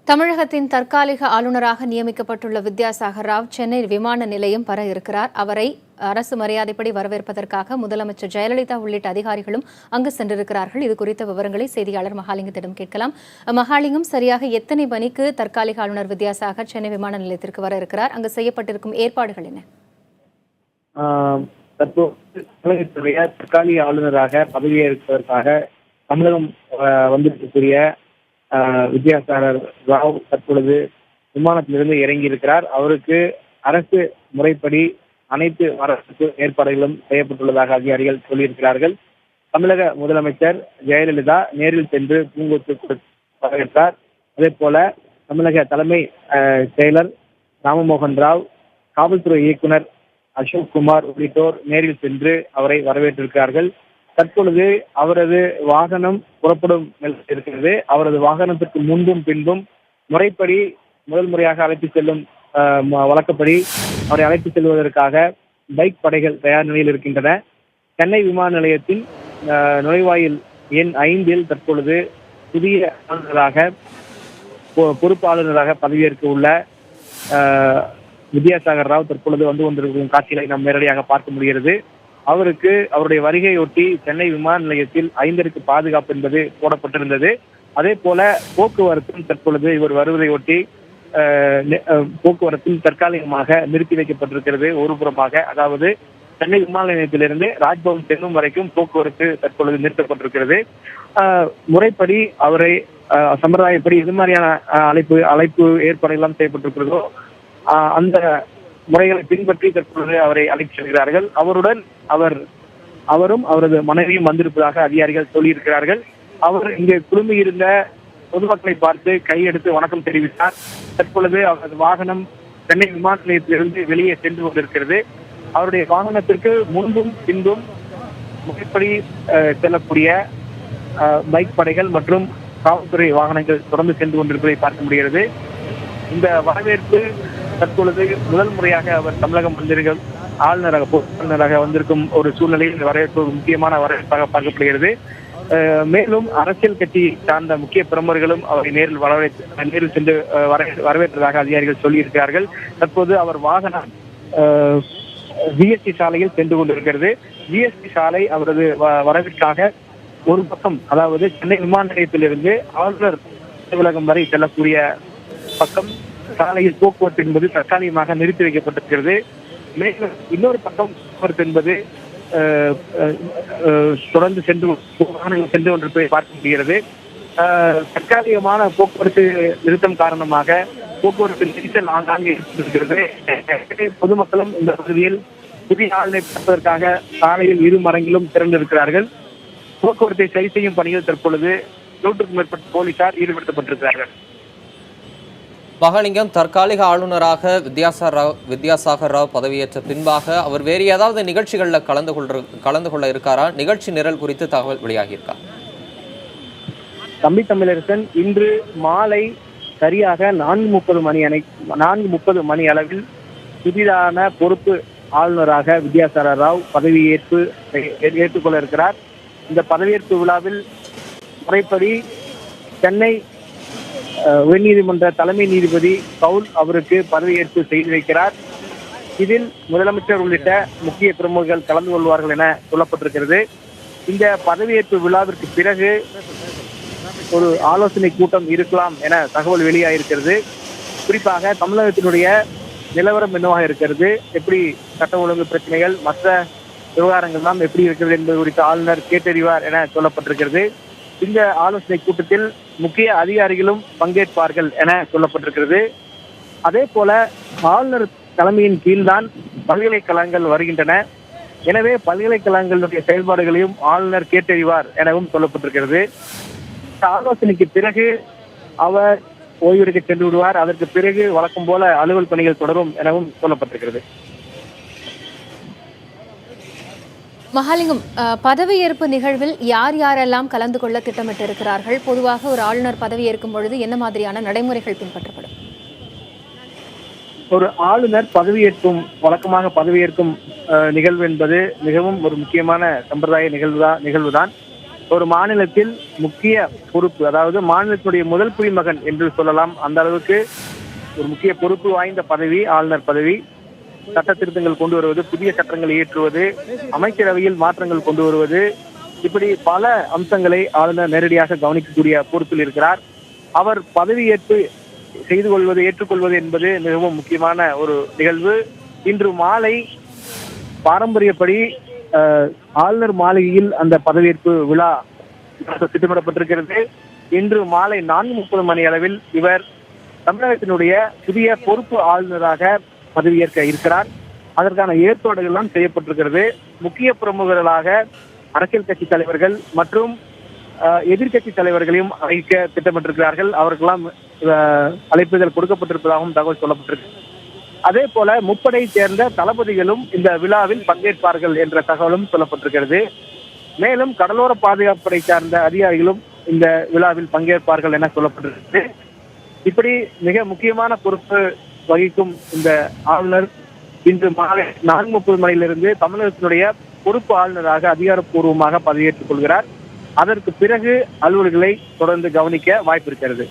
தமிழகத்தின் தற்காலிக ஆளுநராக நியமிக்கப்பட்டுள்ள வித்யாசாகர் ராவ் சென்னை விமான நிலையம் வர இருக்கிறார். அவரை அரசு மரியாதைப்படி வரவேற்பதற்காக முதலமைச்சர் ஜெயலலிதா உள்ளிட்ட அதிகாரிகளும் அங்கு சென்றிருக்கிறார்கள். இது குறித்த விவரங்களை செய்தியாளர் மகாலிங்கத்திடம் கேட்கலாம். மகாலிங்கம், சரியாக எத்தனை மணிக்கு தற்காலிக ஆளுநர் வித்யாசாகர் சென்னை விமான நிலையத்திற்கு வர இருக்கிறார்? அங்கு செய்யப்பட்டிருக்கும் ஏற்பாடுகள் என்ன? தமிழகத்துடைய தற்காலிக ஆளுநராக பதவியேற்பதற்காக தமிழகம் வந்திருக்கக்கூடிய வித்யாசாகர் ராவ் தற்பொழுது விமானத்திலிருந்து இறங்கி இருக்கிறார். அவருக்கு அரசு முறைப்படி அனைத்து வரவேற்பு ஏற்பாடுகளும் செய்யப்பட்டுள்ளதாக அதிகாரிகள் சொல்லியிருக்கிறார்கள். தமிழக முதலமைச்சர் ஜெயலலிதா நேரில் சென்று பூங்கொத்து வரவேற்றார். அதே போல தமிழக தலைமை செயலர் ராமமோகன் ராவ், காவல்துறை இயக்குனர் அசோக் குமார் உள்ளிட்டோர் நேரில் சென்று அவரை வரவேற்றிருக்கிறார்கள். தற்பொழுது அவரது வாகனம் புறப்படும் இருக்கிறது. அவரது வாகனத்திற்கு முன்பும் பின்பும் முறைப்படி முதல் முறையாக அழைத்து செல்லும் வழக்கப்படி அவரை அழைத்து செல்வதற்காக பைக் படைகள் தயார் நிலையில் இருக்கின்றன. சென்னை விமான நிலையத்தின் நுழைவாயில் எண் 5 தற்பொழுது புதிய ஆளுநராக பொறுப்பு ஆளுநராக பதவியேற்க உள்ள வித்யாசாகர் ராவ் தற்பொழுது வந்து கொண்டிருக்கும் காட்சிகளை நாம் நேரடியாக பார்க்க முடிகிறது. அவருக்கு அவருடைய வருகையொட்டி சென்னை விமான நிலையத்தில் 5 பாதுகாப்பு என்பது போடப்பட்டிருந்தது. அதே போல போக்குவரத்தும் தற்பொழுது இவர் வருவதையொட்டி போக்குவரத்தும் தற்காலிகமாக நிறுத்தி வைக்கப்பட்டிருக்கிறது. ஒரு புறமாக, அதாவது சென்னை விமான நிலையத்திலிருந்து ராஜ்பவன் செல்லும் வரைக்கும் போக்குவரத்து தற்பொழுது நிறுத்தப்பட்டிருக்கிறது. முறைப்படி அவரை சம்பிரதாயப்படி இது மாதிரியான அழைப்பு ஏற்பாடுகள் செய்யப்பட்டிருக்கிறதோ அந்த முறைகளை பின்பற்றி தற்பொழுது அவரை அழைத்து செல்கிறார்கள். அவருடன் அவரும் அவரது மனைவியும் வந்திருப்பதாக அதிகாரிகள் சொல்லியிருக்கிறார்கள். அவர் இங்கே குழுமியிருந்த பொதுமக்களை பார்த்து கையெடுத்து வணக்கம் தெரிவித்தார். தற்பொழுது அவரது வாகனம் சென்னை விமான நிலையத்திலிருந்து வெளியே சென்று கொண்டிருக்கிறது. அவருடைய வாகனத்திற்கு முன்பும் பின்பும் முறைப்படி செல்லக்கூடிய பைக் படைகள் மற்றும் காவல்துறை வாகனங்கள் தொடர்ந்து சென்று கொண்டிருப்பதை பார்க்க முடிகிறது. இந்த வரவேற்பு தற்பொழுது முதல் முறையாக அவர் தமிழகம் வந்திருக்கும் ஆளுநராக வந்திருக்கும் ஒரு சூழ்நிலையில் இந்த வரவேற்பு முக்கியமான வரவேற்பாக பார்க்கப்படுகிறது. மேலும் அரசியல் கட்சியை சார்ந்த முக்கிய பிரமுகர்களும் அவரை நேரில் சென்று வரவேற்றதாக அதிகாரிகள் சொல்லியிருக்கிறார்கள். தற்போது அவர் வாகனம் ஜிஎஸ்டி சாலையில் சென்று கொண்டிருக்கிறது. ஜிஎஸ்டி சாலை அவரது வரவிற்காக ஒரு பக்கம், அதாவது சென்னை விமான நிலையத்திலிருந்து ஆளுநர் அலுவலகம் வரை செல்லக்கூடிய பக்கம் சாலையில் போக்குவரத்து என்பது தற்காலிகமாக நிறுத்தி வைக்கப்பட்டிருக்கிறது. மேலும் இன்னொரு பக்கம் போக்குவரத்து என்பது தொடர்ந்து சென்று கொண்டிருப்பதை பார்க்க முடிகிறது. தற்காலிகமான போக்குவரத்து நிறுத்தம் காரணமாக போக்குவரத்து நெரிசல் ஆங்காங்கே இருக்கிறது. பொதுமக்களும் இந்த பகுதியில் புதிய ஆளுநரை பார்ப்பதற்காக சாலையில் இரு மரங்கிலும் திறந்திருக்கிறார்கள். போக்குவரத்தை சரி செய்யும் பணியில் தற்பொழுது 100க்கும் மேற்பட்ட போலீசார் ஈடுபடுத்தப்பட்டிருக்கிறார்கள். மகாலிங்கம், தற்காலிக ஆளுநராக வித்யாசாகர் ராவ் பதவியேற்ற பின்பாக அவர் வேறு ஏதாவது நிகழ்ச்சிகளில் கலந்து கொள்ள இருக்காரா? நிகழ்ச்சி நிரல் குறித்து தகவல் வெளியாகியிருக்கா? தம்பி தமிழரசன் இன்று மாலை சரியாக 4:30 மணி அளவில் புதிதான பொறுப்பு ஆளுநராக வித்யாசாகர் ராவ் ஏற்றுக்கொள்ள இருக்கிறார். இந்த பதவியேற்பு விழாவில் முறைப்படி சென்னை உயர்நீதிமன்ற தலைமை நீதிபதி கவுல் அவருக்கு பதவியேற்பு செய்து வைக்கிறார். இதில் முதலமைச்சர் உள்ளிட்ட முக்கிய பிரமுகர்கள் கலந்து கொள்வார்கள் என சொல்லப்பட்டிருக்கிறது. இந்த பதவியேற்பு விழாவிற்கு பிறகு ஒரு ஆலோசனை கூட்டம் இருக்கலாம் என தகவல் வெளியாகிருக்கிறது. குறிப்பாக தமிழகத்தினுடைய நிலவரம் என்னவாக இருக்கிறது, எப்படி சட்ட ஒழுங்கு பிரச்சனைகள், மற்ற விவகாரங்கள் எல்லாம் எப்படி இருக்கிறது என்பது குறித்து ஆளுநர் கேட்டறிவார் என சொல்லப்பட்டிருக்கிறது. இந்த ஆலோசனை கூட்டத்தில் முக்கிய அதிகாரிகளும் பங்கேற்பார்கள் என சொல்லப்பட்டிருக்கிறது. அதே போல ஆளுநர் தலைமையின் கீழ்தான் பல்கலைக்கழகங்கள் வருகின்றன. எனவே பல்கலைக்கழகங்களுடைய செயல்பாடுகளையும் ஆளுநர் கேட்டறிவார் எனவும் சொல்லப்பட்டிருக்கிறது. இந்த ஆலோசனைக்கு பிறகு அவர் ஓய்வெடுக்க சென்று விடுவார். அதற்கு பிறகு வழக்கம் போல அலுவல் பணிகள் தொடரும் எனவும் சொல்லப்பட்டிருக்கிறது. மகாலிங்கம், பதவியேற்பு நிகழ்வில் யாரெல்லாம் கலந்து கொள்ள திட்டமிட்டிருக்கிறார்கள்? பொதுவாக ஒரு ஆளுநர் பதவியேற்கும் பொழுது என்ன மாதிரியான நடைமுறைகள் பின்பற்றப்படும்? ஒரு ஆளுநர் வழக்கமாக பதவியேற்கும் நிகழ்வு என்பது மிகவும் ஒரு முக்கியமான சம்பிரதாய நிகழ்வுதான். ஒரு மாநிலத்தில் முக்கிய பொறுப்பு, அதாவது மாநிலத்தினுடைய முதல் குடிமகன் என்று சொல்லலாம். அந்த அளவுக்கு ஒரு முக்கிய பொறுப்பு வாய்ந்த பதவி ஆளுநர் பதவி. சட்ட திருத்தங்கள் கொண்டு வருவது, புதிய சட்டங்களை இயற்றுவது, அமைச்சரவையில் மாற்றங்கள் கொண்டு வருவது, இப்படி பல அம்சங்களை ஆளுநர் நேரடியாக கவனிக்கக்கூடிய பொறுப்பில் இருக்கிறார். அவர் பதவியேற்பு செய்து கொள்வது, ஏற்றுக்கொள்வது என்பது மிகவும் முக்கியமான ஒரு நிகழ்வு. இன்று மாலை பாரம்பரியப்படி ஆளுநர் மாளிகையில் அந்த பதவியேற்பு விழா திட்டமிடப்பட்டிருக்கிறது. இன்று மாலை 4:30 மணி அளவில் இவர் தமிழகத்தினுடைய புதிய பொறுப்பு ஆளுநராக பதவியேற்க இருக்கிறார். அதற்கான ஏற்பாடுகள் எல்லாம் செய்யப்பட்டிருக்கிறது. முக்கிய பிரமுகர்களாக அரசியல் கட்சி தலைவர்கள் மற்றும் எதிர்கட்சி தலைவர்களையும் அழைக்க திட்டமிட்டிருக்கிறார்கள். அவர்களெல்லாம் அழைப்புகள் கொடுக்கப்பட்டிருப்பதாகவும் தகவல் சொல்லப்பட்டிருக்கு. அதே போல முப்படை சேர்ந்த தளபதிகளும் இந்த விழாவில் பங்கேற்பார்கள் என்ற தகவலும் சொல்லப்பட்டிருக்கிறது. மேலும் கடலோர பாதுகாப்புப்படை சார்ந்த அதிகாரிகளும் இந்த விழாவில் பங்கேற்பார்கள் என சொல்லப்பட்டிருக்கிறது. இப்படி மிக முக்கியமான பொறுப்பு வகிக்கும் இந்த ஆளுநர் இன்று மாலை 4:30 மணியிலிருந்து தமிழகத்தினுடைய பொறுப்பு ஆளுநராக அதிகாரப்பூர்வமாக பதவியேற்றுக் கொள்கிறார். அதற்கு பிறகு அலுவல்களை தொடர்ந்து கவனிக்க வாய்ப்பு இருக்கிறது.